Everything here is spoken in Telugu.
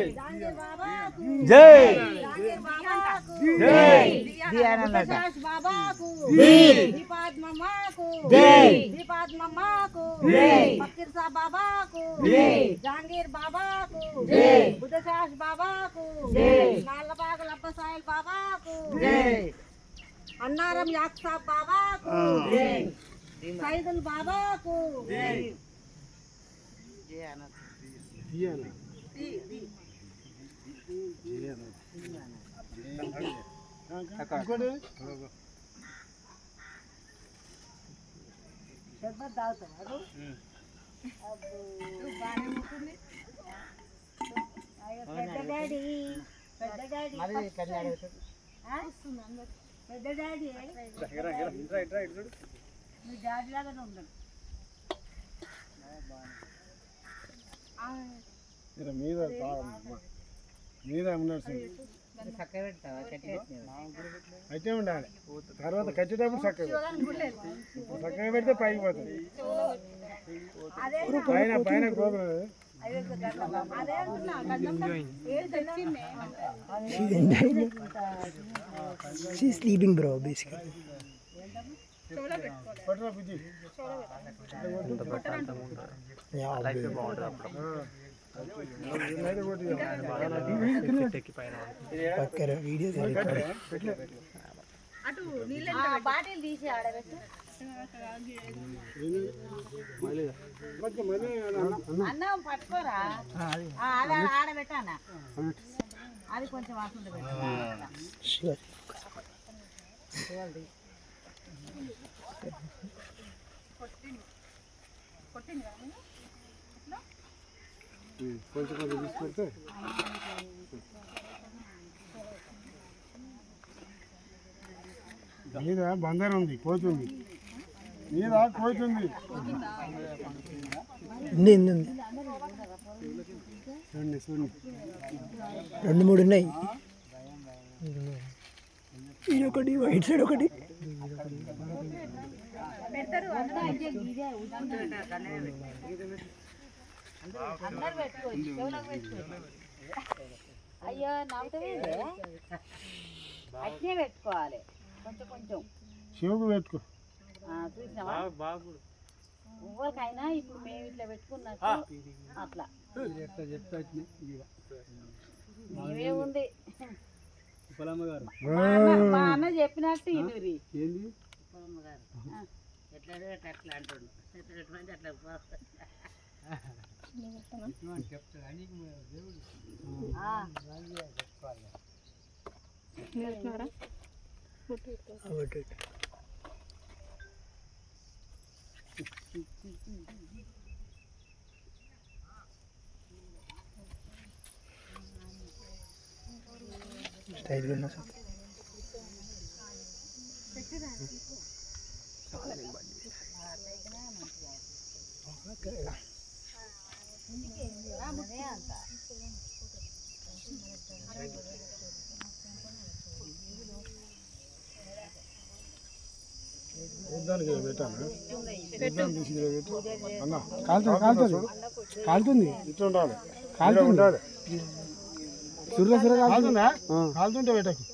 जांगीर बाबा को जय जांगीर बाबा को जय दियानंद बाबा को दीपाद मम्मा को दीपाद मम्मा को फकीर साहब बाबा को जांगीर बाबा को बुद्धशास बाबा को नालबाग लब्बा साहिल बाबा को अन्नारम याक साहब बाबा को सईदुल बाबा को మీద ఉన్నాడు అయితే ఉండాలి తర్వాత కట్టేటప్పుడు చక్కగా పెడితే పైకి పోతుంది పైన పైన గోపురం She's sleeping, bro, basically. Bottle తీసి ఆడబెట్టు అన్నం పట్టుకోరా ఆడబెట్టానా అది కొంచెం వాసన కొంచెం కొంచెం తీసుకెళ్తే మీద బంగారం ఉంది పోతుంది మీద పోతుంది రెండు మూడు ఉన్నాయి ఇది ఒకటి వైట్ సైడ్ ఒకటి అయ్యో నవ్వుతావే అట్నే పెట్టుకోవాలి కొంచెం కొంచెం శివకు పెట్టుకో చూసినావా ఎవరికైనా ఇప్పుడు మేము ఇట్లా పెట్టుకున్నట్టు అట్లా ఉంది మా అన్న చెప్పినట్టు ఇది ఎట్లా అట్లా అంటుండు అట్లా స్టైల్ ఉన్నా సార్ కాలుతుంది ఇట్లా ఉండాలి కాలుతుంది కాలుతుందా కాలుతుంటే పెట్టకు